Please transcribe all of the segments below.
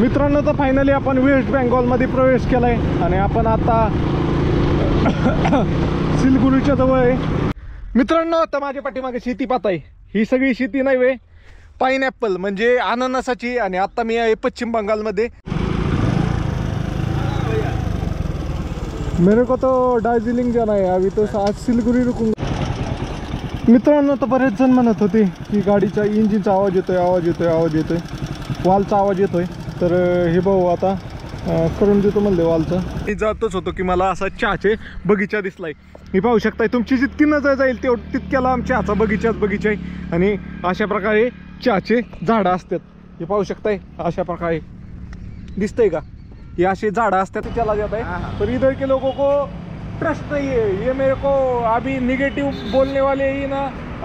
मित्रांनो, तर फायनली आपण वेस्ट बेंगॉलमध्ये प्रवेश केलाय आणि आपण आता सिलगुरीच्या जवळ आहे. मित्रांनो, आता माझ्या पाठीमागे शेती पाहताय. ही सगळी शेती नाही वे, पाइनएप्पल म्हणजे अननसाची. आणि आता मी आहे पश्चिम बंगालमध्ये. मेरे को तो दार्जिलिंग जाना है अभी, तो आज सिलगुरी रुकूंगा. मित्रांनो, तर बरेच जण म्हणत होते की गाडीचा इंजिनचा आवाज येतोय, वालचा आवाज येतोय. तर हे भाऊ आता करून देतो म्हणले वालचं. मी जातच होतो की मला असा चहाचे बगीचा दिसलाय. मी पाहू शकताय, तुमची जितकी नजर जाईल तितक्याला आमच्या चहाचा बगीचा आहे. आणि अशा प्रकारे चहाचे झाडं असतात. हे पाहू शकताय, अशा प्रकारे दिसतंय का, ये असे झाडं असतात चला जाता है. पर इधर के लोगों को ट्रस्ट नहीं है. ये मेरे को अभी निगेटिव बोलने वाले ही ना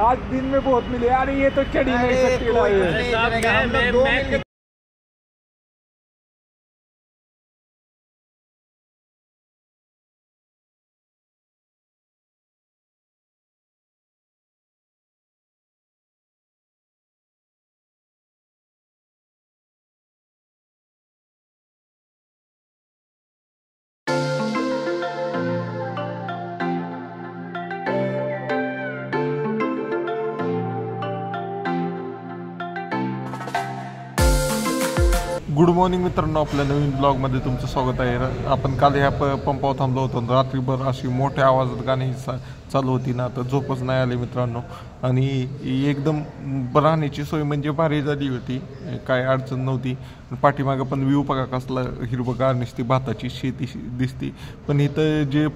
आज दिन में बहुत मिले. अरे ये तो चढ़ ही नहीं सकती. गुड मॉर्निंग मित्रांनो, आपल्या नवीन ब्लॉगमध्ये तुमचं स्वागत आहे. आपण काल ह्या पंपावर थांबलो होतो. रात्रीभर अशी मोठ्या आवाजात गाणी चालू होती ना, तर झोपच नाही आली मित्रांनो. आणि एकदम राहण्याची सोय म्हणजे भारी झाली होती, काय अडचण नव्हती. पाठीमागं पण व्ह्यू बघा कसला हिरवगार नुसती भाताची शेती दिसती. पण इथं जे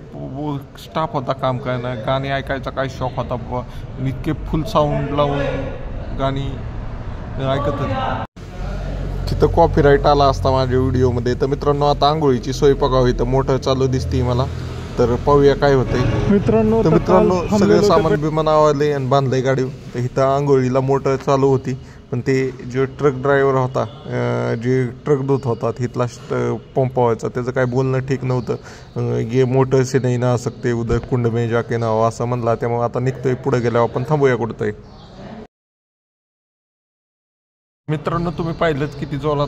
स्टाफ होता काम करायला, गाणी ऐकायचा काय शौक होता बाबा. इतके फुल साऊंड लावून गाणी ऐकत होते. तिथं कॉपीराईट आला असता माझ्या व्हिडिओमध्ये. तर मित्रांनो, आता आंघोळीची सोय बघावी, तर मोठं चालू दिसते मला. तर पाहूया काय होतंय मित्रांनो. सगळं सामान बिमान आवडले आणि बांधलंय गाडी. तर इथं आंघोळीला मोटर चालू होती. पण ते जो ट्रक ड्रायव्हर होता, जे ट्रक धुत होता तिथला पंपावायचा, त्याचं काय बोलणं ठीक नव्हतं. ये मोटर से नाही ना सकते, उधर कुंड में जाके ना असं म्हणला. त्यामुळे आता निघतोय, पुढे गेल्यावर आपण थांबूया कुठतंय. मित्रांनो, तुम्ही पाहिलंच किती जोरात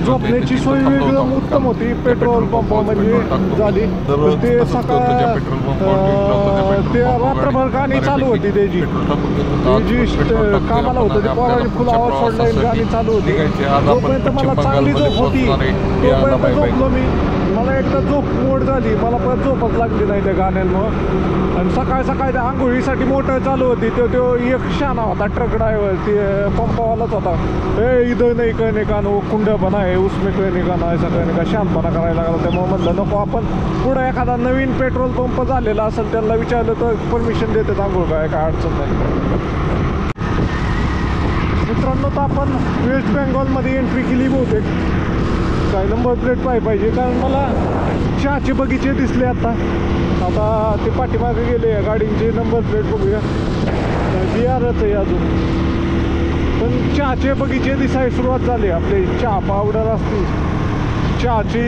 झोपण्याची सोय एकदम उत्तम होती. पेट्रोल पंप म्हणजे झाली ते सकाळ ते रात्रभर गाणी चालू होती. त्याची कामाला होतं ते पोरांनी फुल आवाज सोडला, गाणी चालू होती. तोपर्यंत मला चांगली झोप होती, तोपर्यंत झोपलो मी. मला एकदा झोप मोड झाली, मला परत झोपच लागली नाही त्या गाण्यांमुळं. आणि सकाळी त्या आंघोळीसाठी मोटर चालू होती. तो एक शाना होता ट्रक ड्रायव्हर, ते पंपावालाच होता. इथं नाही कहने का नो कुंड बना है उसमें कहने का ना, ऐसा कहने का शांतपणा करायला लागला. त्यामुळे म्हटलं नको, आपण पुढे एखादा नवीन पेट्रोल पंप झालेला असेल त्यांना विचारलं तर परमिशन देतात आंघोळ, काय अडचण नाही. मित्रांनो, तर आपण वेस्ट बेंगॉलमध्ये एंट्री केली बहुतेक. काय नंबर प्लेट पाहिजे, कारण मला चहाचे बगीचे दिसले. आता ते पाठीमागे गेले गाडींचे नंबर प्लेट बघूया. बिहारच आहे अजून, पण चहाचे बगीचे दिसायला सुरुवात झाली. आपले चहा पावडर असते, चहाची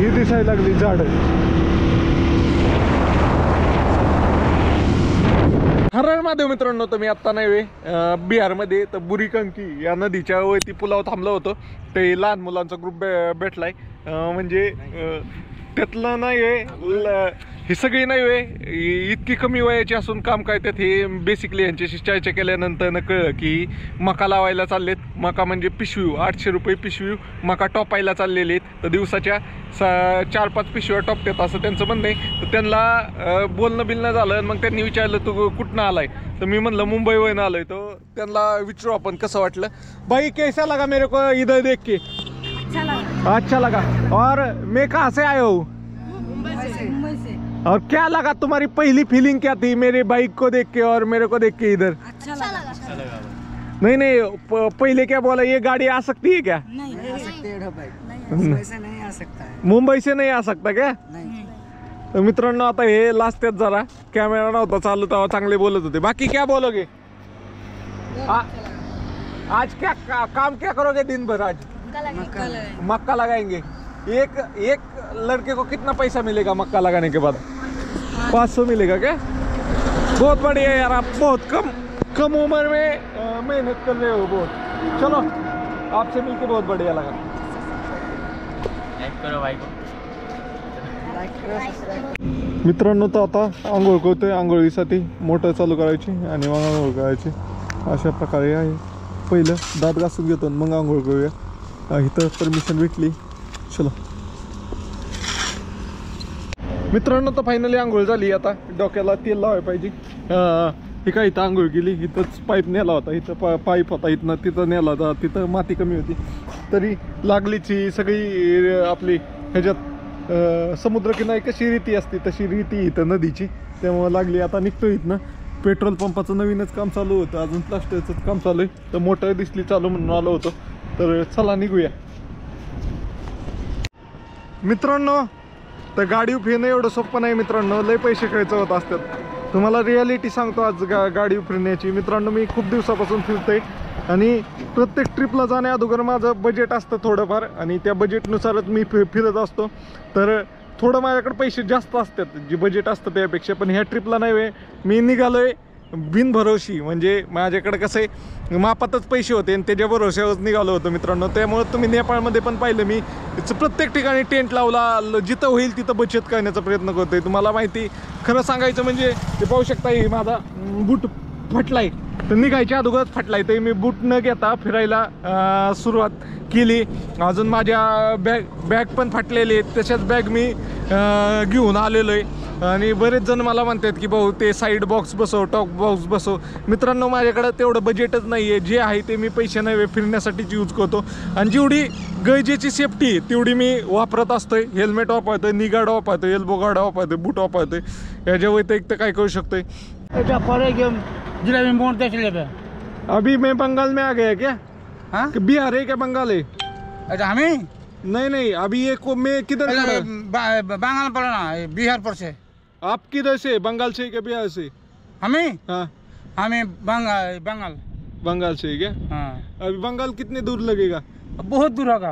ही दिसायला लागली झाडं. हर महादेव मित्रांनो, तर मी आत्ता नाही बिहारमध्ये तर बुरीकंकी या नदीच्या वरती पुलावर थांबलो होतो. ते लहान मुलांचा ग्रुप भेटलाय. म्हणजे त्यातलं नाही हे सगळी नाही इतकी कमी वयाची असून काम करतात. हे बेसिकली यांच्याशी चर्चा केल्यानंतर न कळलं की मका लावायला चाललेत. मका म्हणजे पिशवी 800 रुपये पिशवी मका टोपायला चाललेले आहेत. तर दिवसाच्या 4-5 पिशव्या टोपतात असं त्यांचं म्हणणं आहे. तर त्यांना बोलणं झालं. मग त्यांनी विचारलं तू कुठनं आलाय, तर मी म्हणलं मुंबईवरून आलोय. तर त्यांना विचारू आपण कसं वाटलं. भाई कैसा लगा मेरे को इधर देख के? अच्छा लगा. और मैं कहाँ से आया हूँ? मुंबई से. और क्या लगा, तुम्हारी पहली फीलिंग क्या थी मेरे बाइक को देख के और मेरे को देख के इधर? अच्छा लगा. नहीं पहले क्या बोला, ये गाड़ी आ सकती है क्या? नहीं आ सकती है भाई. मुंबई से नहीं आ सकता है. मुंबई से नहीं आ सकता क्या? नहीं. तर मित्रांनो, आता हे लास्ट त्यात जरा कॅमेरा नव्हता चालू तेव्हा चांगले बोलत होते. बाकी क्या बोलोगे? आज क्या काम क्या करोगे दिन भर? आज मक्का लगाएंगे. एक लड़के को कितना पैसा मिलेगा मक्का लगाने के बाद? 500 मिलेगा क्या? बहुत बढ़िया यार, आप बहुत कम उम्र में मेहनत कर रहे हो बहुत. चलो आपसे मिलके बहुत बढ़िया लगा। लाइक करो भाई को। मित्रांनो तर आता आंघोळ करतोय, आंघोळीसाठी मोटर चालू करायची आणि मग आंघोळ करायची अशा प्रकारे आहे। पहिलं दात घासून घेतो मग आंघोळ करूया। इथं परमिशन भेटली, चलो। मित्रांनो तर फायनली आंघोळ झाली। आता डोक्याला तेल लावायला पाहिजे। ही काय इथं आंघोळ केली, इथंच पाईप नेला होता, इथं पाईप होता, इथनं तिथं नेला होता, तिथं माती कमी होती तरी लागलीची सगळी आपली ह्याच्यात समुद्रकिनारी कशी रीती असते तशी रीती इथं नदीची, त्यामुळे लागली। आता निघतो इथनं। पेट्रोल पंपाचं नवीनच काम चालू होतं, अजून प्लास्टरचंच काम चालू आहे, तर मोटर दिसली चालू म्हणून आलो होतो, तर चला निघूया। मित्रांनो तर गाडी फिरणं एवढं सोपं नाही मित्रांनो, लय पैसे खर्च होत असतात। तुम्हाला रियालिटी सांगतो आज गाडी फिरण्याची। मित्रांनो मी खूप दिवसापासून फिरतोय आणि प्रत्येक ट्रिपला जाण्या अगोदर माझं बजेट असतं थोडंफार, आणि त्या बजेटनुसारच मी फिरत असतो। तर थोडं माझ्याकडे पैसे जास्त असतात जे बजेट असतं त्यापेक्षा, पण ह्या ट्रिपला नाही वे मी निघालोय बिनभरोशी, म्हणजे माझ्याकडे कसं आहे मापातच पैसे होते आणि त्याच्या भरोश्यावरच निघालो होतो मित्रांनो। त्यामुळे तुम्ही नेपाळमध्ये पण पाहिलं मी प्रत्येक ठिकाणी टेंट लावला, जिथं होईल तिथं बचत करण्याचा प्रयत्न करतोय। तुम्हाला माहिती खरं सांगायचं म्हणजे ते पाहू शकता, हे माझा बूट फटलाय, तर निघायच्या अगोदरच फटलाय, तर मी बूट न घेता फिरायला सुरुवात केली। अजून माझ्या बॅग पण फाटलेले आहेत, तशाच बॅग मी घेऊन आलेलो आहे। आणि बरेच जण मला म्हणतात की भाऊ ते साईड बॉक्स बसव, टॉप बॉक्स बसव। मित्रांनो माझ्याकडे तेवढं बजेटच नाही आहे, जे आहे ते मी पैसे नाही फिरण्यासाठीच यूज करतो, आणि जेवढी गरजेची सेफ्टी तेवढी मी वापरत असतोय। हेल्मेट वापरतोय, नी गार्ड वापरतोय, एल्बो गार्ड वापरतोय, बूट वापरतोय, याच्या व्यतिरिक्त काय करू शकतोय। अभी मैं बंगाल में आ गया क्या? हाँ? बिहार है क्या बंगाल है? अच्छा हमें नहीं अभी ये को मैं किधर बंगाल पड़ा ना, बिहार पर से। आप किधर से, बंगाल से क्या बिहार से? हमें हाँ हमें बंगाल से क्या? हाँ। अभी बंगाल कितने दूर लगेगा? बहुत दूर होगा,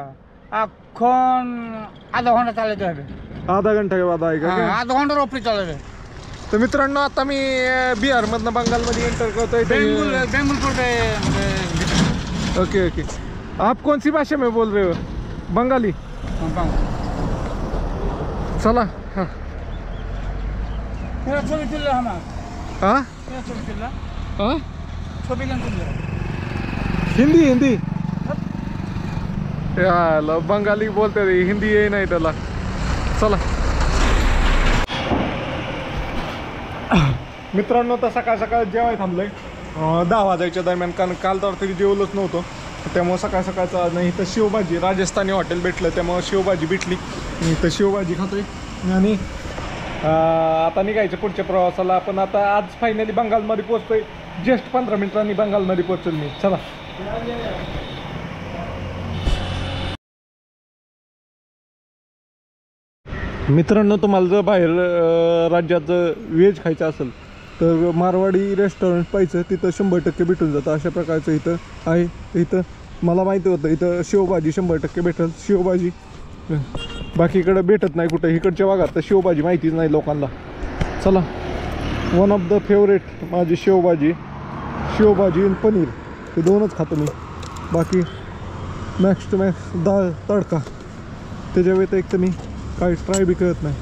आधा घंटा चले जाए। आधा घंटा के बाद आएगा क्या? आधा घंटा रोपरी चले। तर मित्रांनो आता मी बिहारमधनं बंगालमध्ये एंटर करतोय। ओके ओके, आप कौन सी भाषा में बोल रहे हो? बंगाली? चला। हाँ हाँ हाँ, हिंदी यार बंगाली बोलते रे, हिंदी ये नाही त्याला। चला मित्रांनो तर सकाळ सकाळ जेवाय थांबलोय 10 वाजायच्या दरम्यान, कारण काल तर तरी जेवलोच नव्हतो, त्यामुळे सकाळ सकाळचा नाही तर शेवभाजी, राजस्थानी हॉटेल भेटलं त्यामुळे शेवभाजी भेटली, तर शेवभाजी खातोय। आणि आता निघायचं पुढच्या प्रवासाला। आपण आता आज फायनली बंगालमध्ये पोहोचतोय, जस्ट 15 मिनिटांनी बंगालमध्ये पोहोचेल मी। चला मित्रांनो तुम्हाला जर बाहेर राज्यात व्हेज खायचं असेल तर मारवाडी रेस्टॉरंट पाहिजे, तिथं 100% भेटून जातं। अशा प्रकारचं इथं आहे। इथं मला माहिती होतं इथं शेवभाजी 100% भेटेल। शेवभाजी बाकीकडे भेटत नाही कुठं, इकडच्या भागात तर शेवभाजी माहितीच नाही लोकांना। चला, वन ऑफ द फेवरेट माझी शेवभाजी आणि पनीर, हे दोनच खातो मी। बाकी मॅक्स टू मॅक्स डाळ तडका, त्याच्या व्यतिरिक्त मी काही ट्राय बी करत नाही।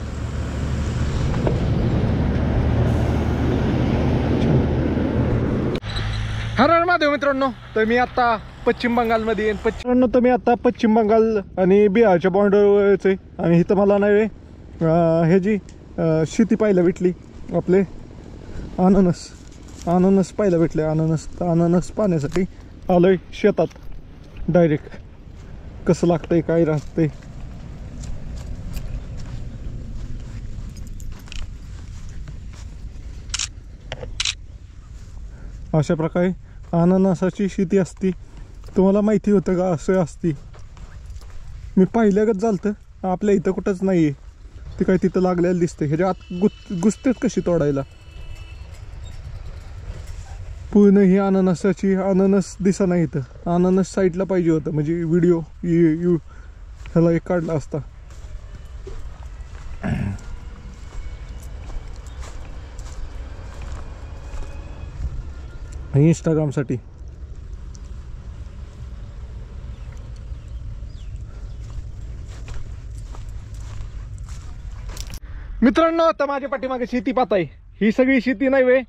हर महादेव मित्रांनो, तर मी आता पश्चिम बंगालमध्ये येईन। पश्चिम बंगाल आणि बिहारच्या बॉर्डरवरच आहे, आणि इथं मला नाही ह्याची शेती पाहायला भेटली, आपले अननस पाहायला भेटले। अननस पाहण्यासाठी आलोय शेतात डायरेक्ट, कसं लागतंय काय राहतंय। अशा प्रकारे अननसाची शेती असती, तुम्हाला माहिती होतं का असं असती? मी पाहिल्यागत झालतं, आपल्या इथं कुठंच नाही आहे ते, काय तिथं लागलेलं दिसते। ह्याच्या आत घुसतेच कशी तोडायला? पूर्ण ही अननस दिसा नाही इथं, अननस साईडला पाहिजे होतं, म्हणजे व्हिडिओ ह्याला एक काढला असता। इंस्टाग्रामसाठी। मित्रांनो आता माझ्या पाठीमागे शेती पाहताय, ही सगळी शेती नाही वे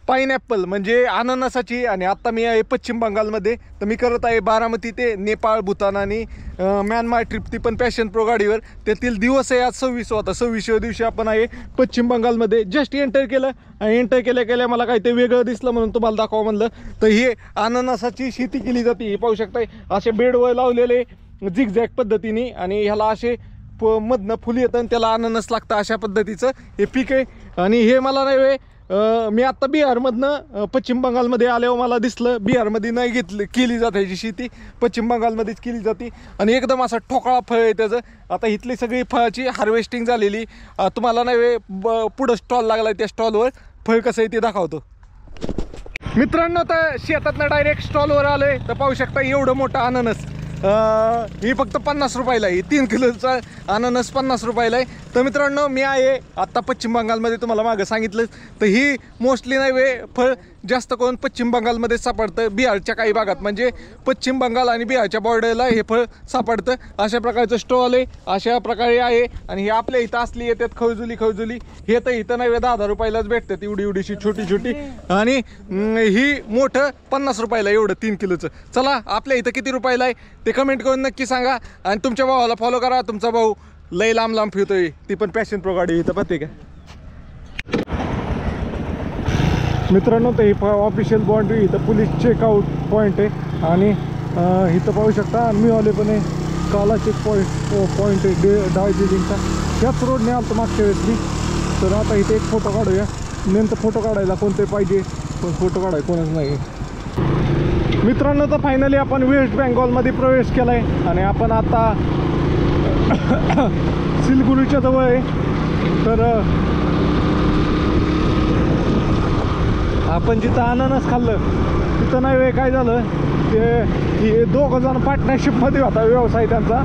पाइनॲपल म्हणजे अननसाची. आणि आता मी आहे पश्चिम बंगालमध्ये. तर मी करत आहे बारामती ते नेपाळ, भूतान आणि म्यानमार ट्रिप, ती पण पॅशन प्रो गाडीवर. त्यातील दिवस आहे आज 26 होता. 26व्या दिवशी आपण आहे पश्चिम बंगालमध्ये. जस्ट एंटर केलं आणि एंटर केल्या मला काही ते वेगळं दिसलं म्हणून तुम्हाला दाखवा म्हणलं. तर ही अननसाची शेती केली जाते. हे पाहू शकताय असे बेडवर लावलेले झिगझॅग पद्धतीने, आणि ह्याला असे मधनं फुल येतं आणि त्याला अननस लागतं. अशा पद्धतीचं हे पीक आहे. आणि हे मला नाही वे मी आत्ता बिहारमधनं पश्चिम बंगालमध्ये आल्यावर मला दिसलं. बिहारमध्ये नाही केली जात ह्याची शेती, पश्चिम बंगालमध्येच केली जाते. आणि एकदम असं ठोकळा फळ आहे त्याचं. आता इथली सगळी फळाची हार्वेस्टिंग झालेली. तुम्हाला नाही वे पुढं स्टॉल लागला आहे, त्या स्टॉलवर फळ कसं आहे ते दाखवतो. मित्रांनो तर शेतातनं डायरेक्ट स्टॉलवर आलो आहे. तर पाहू शकता एवढं मोठं अननस. ही फक्त 50 रुपयाला आहे. 3 किलोचा अननस 50 रुपयाला आहे. तर मित्रांनो मी आहे आत्ता पश्चिम बंगालमध्ये, तुम्हाला मागं सांगितलं. तर ही मोस्टली नाही वे फळ जास्त करून पश्चिम बंगालमध्ये सापडतं. बिहारच्या काही भागात म्हणजे पश्चिम बंगाल आणि बिहारच्या बॉर्डरला हे फळ सापडतं. अशा प्रकारचं स्टॉल आहे, अशा प्रकारे आहे. आणि हे आपल्या इथं असली येतात खवजुली. हे तर इथं नाही 10,000 रुपयालाच भेटतात, एवढीशी छोटी. आणि ही मोठं 50 रुपयाला एवढं 3 किलोचं. चला आपल्या इथं किती रुपयाला आहे ते कमेंट करून नक्की सांगा. आणि तुमच्या भावाला फॉलो करा. तुमचा भाऊ लय लांब फिरतोय, ती पण पॅशन प्रो गाडी इथं पाहते का मित्रांनो. तर ही ऑफिशियल बाउंड्री, इथं पोलीस चेकआउट पॉईंट आहे. आणि इथं पाहू शकता मिळाले पण आहे काला चेक पॉईंट आहे दार्जिलिंगचा. त्याच रोडने आलं मागच्या वेळेस मी. तर आता इथे एक फोटो काढूया. नेमकं फोटो काढायला कोणते पाहिजे, पण फोटो काढायला कोणच नाही. मित्रांनो तर फायनली आपण वेस्ट बेंगॉलमध्ये प्रवेश केला आहे. आणि आपण आता सिलगुडीच्या जवळ आहे. तर आपण जिथं अननस खाल्लं तिथं नाही काय झालं, ते दोघं जण पार्टनरशिपमध्ये होता व्यवसाय त्यांचा.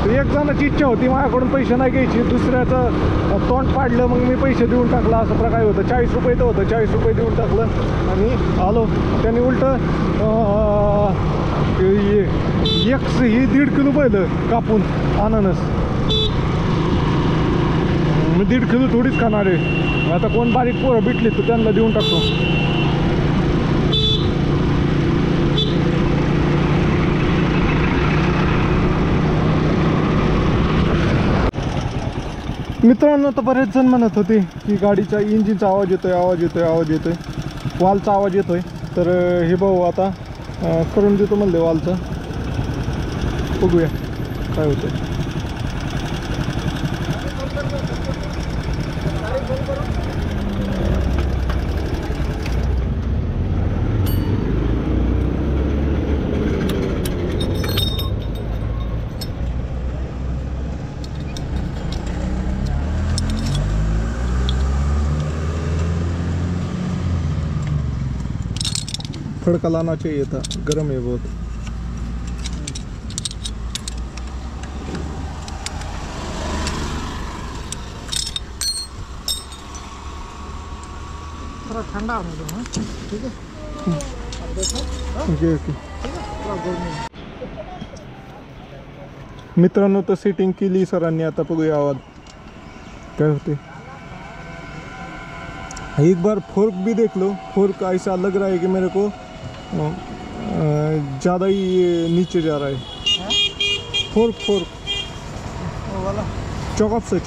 तर एक जणाची इच्छा होती माझ्याकडून पैसे नाही घ्यायची, दुसऱ्याचं तोंड पाडलं, मग मी पैसे देऊन टाकलं. असं प्रकार होतं. 40 रुपये तर होतं, 40 रुपये देऊन टाकलं आणि आलो. त्यांनी उलटं ही 1.5 किलो पहिलं कापून अननस. मी 1.5 किलो थोडीच खाणार आहे. आता कोण बारीक पोरं भेटली तर त्यांना देऊन टाकतो. मित्रांनो तर बरेच जण म्हणत होते की गाडीच्या इंजिनचा आवाज येतोय, वालचा आवाज येतोय. तर हे भाऊ आता करून देतो म्हणले वालचं. बघूया काय होतं. फड़का लाना चाहिए था, गर्म है बहुत. थोड़ा ठंडा होने दो. हाँ ठीक है. ओके. मित्रांनो तर सेटिंग केली सरांनी. आता बघूया आवाज काय होते. एक बार फोर्क भी देख लो. फोर्क ऐसा लग रहा है कि मेरे को ज़्यादा ही नीचे जा रहा है. फोर्क वाला चौकअप से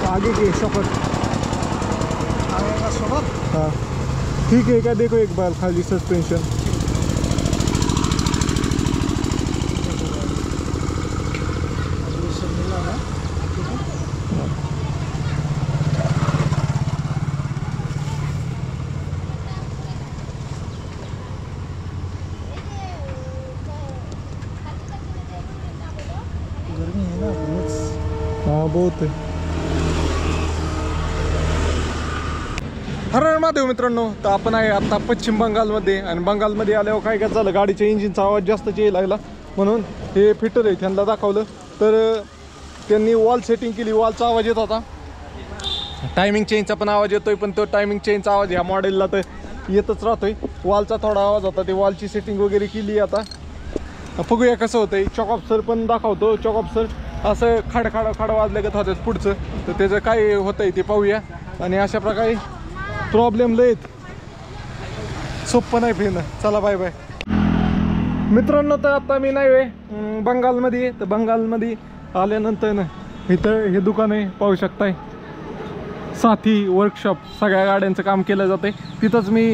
आगे के शॉकर. हाँ ठीक है क्या. देखो एक बार खाली सस्पेंशन. हाँ बहुत आहे. हर महादेव मित्रांनो. तर आपण आहे आता पश्चिम बंगालमध्ये. आणि बंगालमध्ये आल्यावर काय झालं, गाडीच्या इंजिनचा आवाज जास्तच यायला लागला. म्हणून हे फिटर आहे त्यांना दाखवलं. तर त्यांनी वॉल सेटिंग केली. वॉलचा आवाज येत होता. टायमिंग चेंजचा पण आवाज येतोय, पण तो टायमिंग चेंजचा आवाज ह्या मॉडेलला तर येतच राहतोय. वॉलचा थोडा आवाज होता. ते वॉलची सेटिंग वगैरे केली. आता बघूया कसं होतंय. चॉकअप सर पण दाखवतो. चॉकअप सर असं खड वाजल्यागत होतात पुढचं, तर त्याचं काय होतंय ते पाहूया. आणि अशा प्रकारे प्रॉब्लेम लयत, सोपं नाही फिरणं. चला बाय बाय मित्रांनो. तर आता मी नाही बंगालमध्ये, तर बंगालमध्ये आल्यानंतर ना इथं हे दुकान आहे, पाहू शकताय, साथी वर्कशॉप. सगळ्या गाड्यांचं काम केलं जातं. तिथंच मी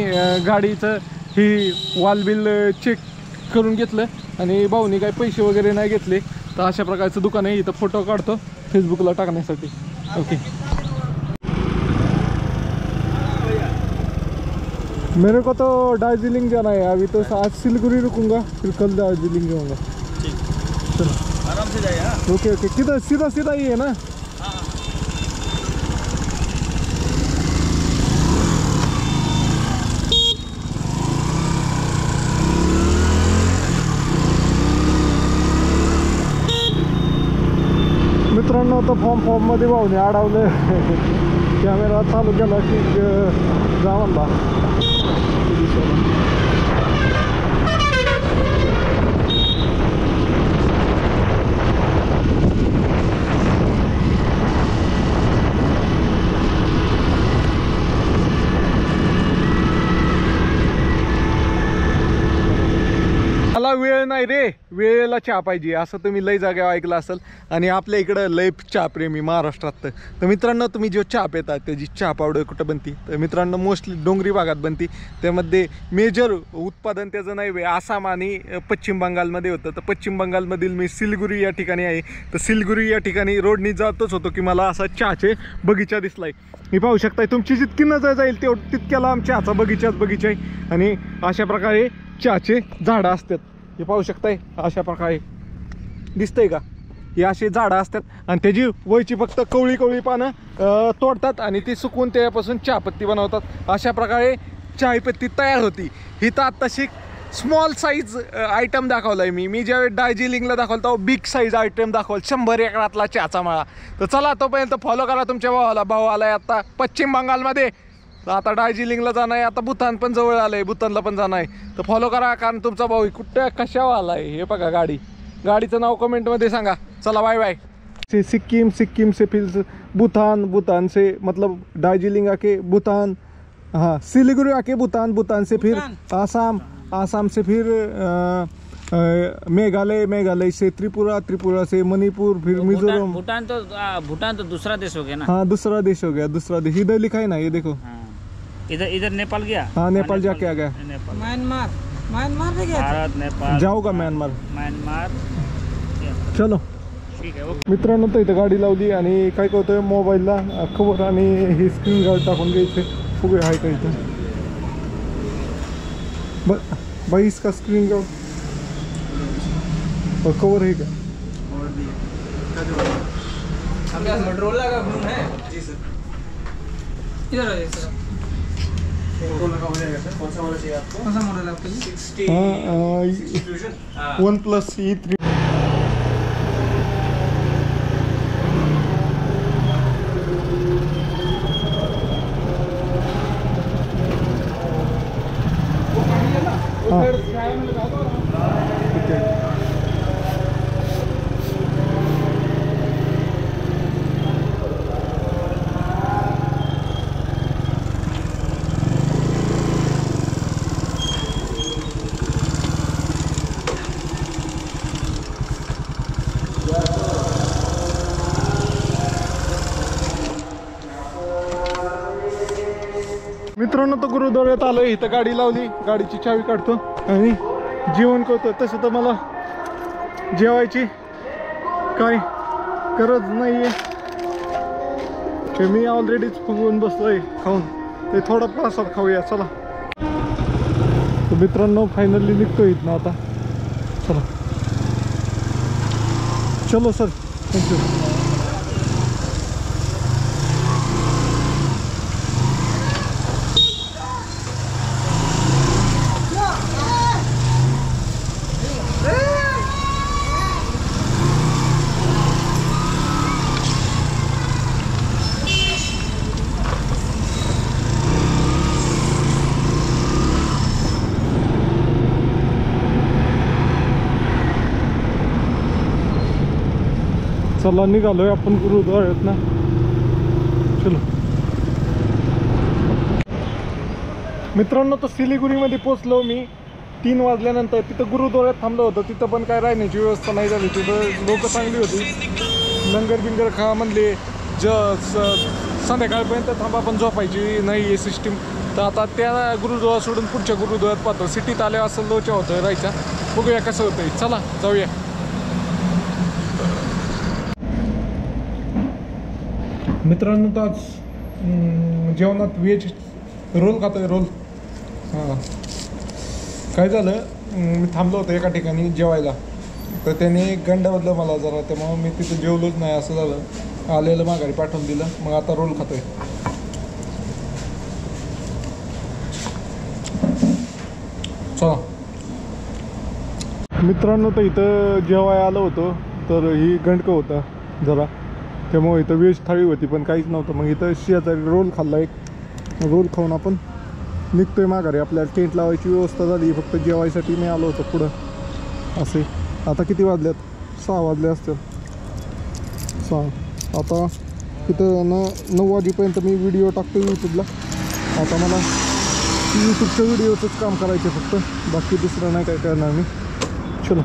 गाडीचं ही वॉल बिल चेक करून घेतलं आणि भाऊनी काही पैसे वगैरे नाही घेतले. तर अशा प्रकारचं दुकान आहे. इथं फोटो काढतो फेसबुकला टाकण्यासाठी. ओके. मेरे को तो दार्जिलिंग जाना है अभी, तो आज सिलीगुड़ी रुकूंगा, फिर कल दार्जिलिंग जाऊंगा. चलो आराम से जाइए. Okay okay. किधर सीधा सीधा ही है ना? मित्रांनो आता फॉर्म मध्ये भाऊने अडवलं. कॅमेरा चालू केला की जा म्हणला. मला वेळ नाही रे, वेळेला चहा पाहिजे असं तुम्ही लय जागा ऐकलं असेल. आणि आपल्या इकडं लय चहा प्रेमी महाराष्ट्रात. तर मित्रांनो तुम्ही जो चहा पिता त्याची चहा पावडर कुठं बनती, तर मित्रांनो मोस्टली डोंगरी भागात बनती. त्यामध्ये मेजर उत्पादन त्याचं नाही आसाम आणि पश्चिम बंगालमध्ये होतं. तर पश्चिम बंगालमधील मी सिलीगुडी या ठिकाणी आहे. तर सिलीगुडी या ठिकाणी रोडनी जातच होतो की मला असा चहाचे बगीचा दिसलाय. मी पाहू शकताय, तुमची जितकी नजर जाईल तितक्या लांब चहाचा बगीचा आहे. आणि अशा प्रकारे चहाचे झाडं असतात. हे पाहू शकताय, अशा प्रकारे दिसतंय का, हे असे झाडं असतात. आणि त्याची वयची फक्त कवळी पानं तोडतात आणि ती सुकवून त्यापासून चहापत्ती बनवतात. अशा प्रकारे चहापत्ती तयार होती. ही तर आत्ताशी स्मॉल साईज आयटम दाखवलाय मी ज्यावेळी दार्जिलिंगला दाखवलं तेव्हा बिग साईज आयटम दाखवलं 100 एकरातला चहाचा मळा. तर चला तोपर्यंत फॉलो करा तुमच्या भावाला. भाऊ आलाय आता पश्चिम बंगालमध्ये. आता दार्जिलिंगला जाणं आहे, आता भूतान पण जवळ आलंय, भूतानला पण जाणं आहे. तर फॉलो करा, कारण तुमचा भाऊ कुठं कशावर आलाय हे बघा. गाडीचं नाव कमेंटमध्ये सांगा. चला बाय बाय. से सिक्किम से फिर भूटान से मतलब दार्जिलिंग आके भूटान, हाँ सिलीगुड़ी आके भूटान से फिर आसाम से फिर मेघालय से त्रिपुरा से मणिपुर, फिर मिजोरम. भूटान तो दूसरा देश हो गया ना. हाँ दूसरा देश हो गया, दूसरा देश. इधर लिखा है ना, ये देखो. इधर नेपाल गया. हाँ नेपाल जाके आ गया. म्यांमार भी गया. भारत नेपाल जाऊगा म्यांमार. चलो ठीक आहे. मित्रांनो तर इथं गाडी लावली आणि काय करतोय मोबाईलला कवर आणि ही स्क्रीन गार्ड टाकून घ्यायचे. खूप आहे का इथं भाई इसका स्क्रीन गार्ड और कवर है क्या? मोटरोला का फोन है जी सर. इधर आइए सर. मोटरोला का हो जाएगा सर. कौन सा मॉडल चाहिए आपको? कौन सा मॉडल है आपके लिए? 60 OnePlus E3. मित्रांनो तर गुरुद्वाऱ्यात आलोय. इथं गाडी लावली, गाडीची चावी काढतो आणि जेवण करतो. तसं तर मला जेवायची काय गरज नाहीये, मी ऑलरेडीच फुगवून बसलोय खाऊन. ते थोडं प्रसाद खाऊया. चला तर मित्रांनो फायनली निघतो इथनं आता. चलो सर, थँक्यू. चला निघालोय आपण गुरुद्वाऱ्यात ना. चलो मित्रांनो, तर सिलिगुरीमध्ये पोचलो मी 3 वाजल्यानंतर. तिथं गुरुद्वाऱ्यात थांबलो होतो. तिथं पण काय राहण्याची व्यवस्था नाही झाली. तिथं लोक चांगली होती. लंगर बिंगर खा म्हणले. संध्याकाळपर्यंत थांबा पण झोपायची नाही आहे सिस्टीम. तर आता त्या गुरुद्वारा सोडून पुढच्या गुरुद्वाऱ्यात पाहतो. सिटीत आले असं लोचा होतं राहायचा. बघूया कसं होतंय. चला जाऊया. मित्रांनो, तर आज जेवणात व्हेज रोल खातोय. रोल हां, काय झालं, मी थांबलो होतो एका ठिकाणी जेवायला. तर त्याने गंडावलं मला जरा, त्यामुळं मी तिथं जेवलोच नाही. असं झालं, आलेलं माघारी पाठवून दिलं. मग आता रोल खातोय. चला मित्रांनो, तर इथं जेवाय आलो होतो. तर ही गंडकं होतं जरा, त्यामुळे इथं व्हेज थाळी होती पण काहीच नव्हतं. मग इथं शेजारी रोल खाल्ला एक. रोल खाऊन आपण निघतोय माघारी. आपल्याला टेंट लावायची व्यवस्था झाली. फक्त जेवायसाठी मी आलो होतो पुढं. असे आता किती वाजल्यात? 6 वाजले असतील. 6. आता तिथं 9 वाजेपर्यंत मी व्हिडिओ टाकतो यूट्यूबला. आता मला यूट्यूबच्या व्हिडिओचंच काम करायचं फक्त, बाकी दुसरं नाही काय करणार मी. चलो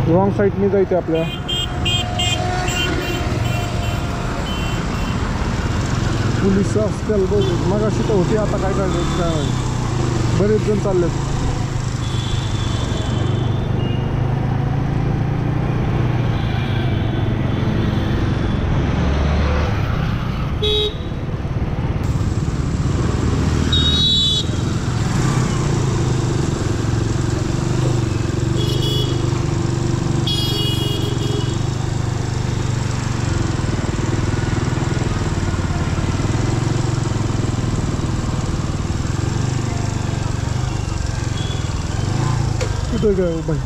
रॉंग साईडने जायचं आपल्या. पोलीस असतील बहुतेक. मग अशी तर होती, आता काय करायचं काय नाही. बरेच जण चाललेत. भाई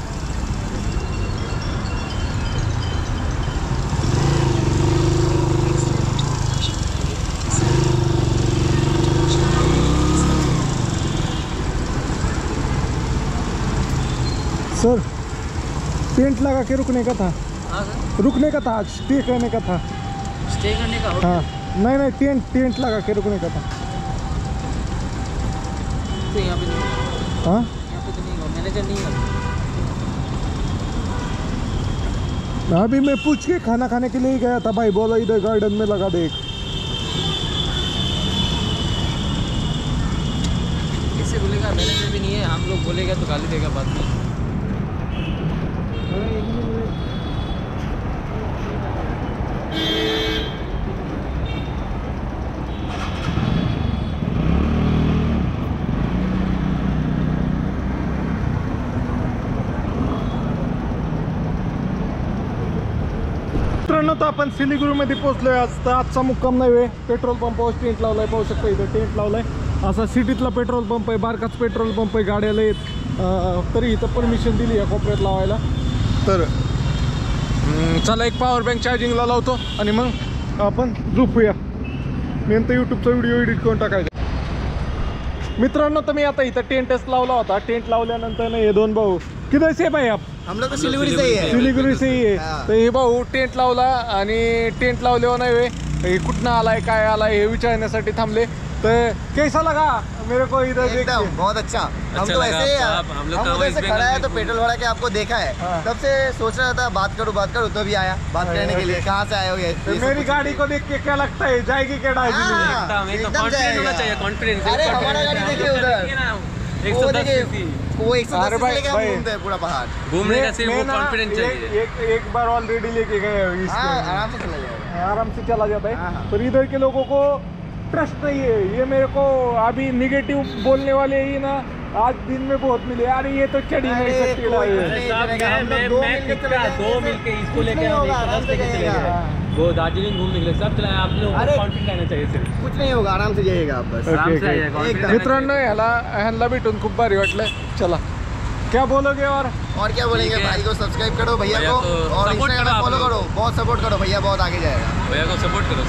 सर, टेंट लगा के रुकने का था. हाँ सर, रुकने का था, स्टे करने का था. स्टे करने का. हाँ नहीं टेंट लगा के रुकने का था. तो यहाँ पे नहीं, हाँ यहाँ पे तो नहीं होगा, मैनेजर नहीं है. अभी मैं पूछ के खाना खाने के लिए ही गया था. भाई बोला इधर गार्डन में लगा दे. इससे बोलेगा मैनेजर भी नहीं है, हम लोग बोलेगा तो गाली देगा बाद में. मित्रांनो, तर आपण सिलिगुरीमध्ये पोहोचलोय. आज तर आजचा मुक्काम नाही वे. पेट्रोल पंपावर टेंट लावलाय. पाहू शकता इथं टेंट लावलाय. असा सिटीतला पेट्रोल पंप आहे. बारकाच पेट्रोल पंप आहे. गाड्याला येत तरी इथं परमिशन दिली आहे कोपऱ्यात लावायला. तर चला एक पॉवर बँक चार्जिंगला लावतो आणि मग आपण झोपूया. मी नंतर यूट्यूबचा व्हिडिओ एडिट करून टाकायचा. मित्रांनो, तर मी आता इथं टेंटच लावला होता. टेंट लावल्यानंतर हे 2 भाऊ, किधर से भाई आप? हम लोग तो सिलीगुड़ी से ही है. सिलिगुरी से ही आहे. हाँ. तर हे भाऊ टेंट लावला आणि टेंट लावल्यावर नाही वे, हे कुठनं आलाय काय आलाय हे विचारण्यासाठी थांबले. तर कैसा लगा मेरे को इधर देख एकदम के? बहुत अच्छा. हम तो ऐसे हम लोग ऐसे खड़ा है तो पेट्रोल भरा के आपको देखा है. हाँ. तब से सोच रहा था बात करूँ तो भी आया बात करने के लिए. कहाँ से आए हो ये तो सब मेरी कुछ गाड़ी को देख के क्या लगता है, जाएगी क्या दार्जिलिंग? हाँ, एकदम कॉन्फिडेंस होना जाएगा. चाहिए, कॉन्फिडेंस. अरे हमारा गाड़ी देखिए उधर. वो देखिए, वो 110 अरे भाई, लेके हम भाई. घूमते हैं पूरा पहाड़. घूमने का सिर्फ मैं वो ना कॉन्फिडेंस चाहिए. एक बार ऑलरेडी लेके गए हो इसको. हाँ, आराम से चला जाएगा. आराम से चला जाता हाँ, है. हाँ. पर इधर के लोगों को ट्रस्ट नहीं है. ये मेरे को अभी निगेटिव बोलने वाले ही ना आज दिन में बहुत मिले. अरे ये तो चढ़ ही नहीं अरे सकती कोई गाड़ी. नहीं चलेगा. हम लोग 2 मिलके चले जाएंगे. 2 मिलके इसको कुछ लेके नहीं हम होगा, 110 आराम से लेके चले जाइएगा. गए. वो दार्जिलिंग घूमने के लिए सब चलाए. आप लोग अरे. कॉन्फिडेंस रहना चाहिए सिर्फ. कुछ नहीं होगा, आराम से जाइएगा आप बस. ओके, आराम से ओके. आइए, confidence एकदम. रहना मित्रांनो, ह्याला भेटून खूप भारी वाटलं. चला क्या बोलोगे और क्या बोलेंगे. ठीक है. भाई को सब्सक्राइब करो, भैया भैया को को और support इंस्टाग्राम करो आप फॉलो लोग. करो. बहुत सपोर्ट करो भैया, बहुत आगे जाएगा. भैया को सपोर्ट करो.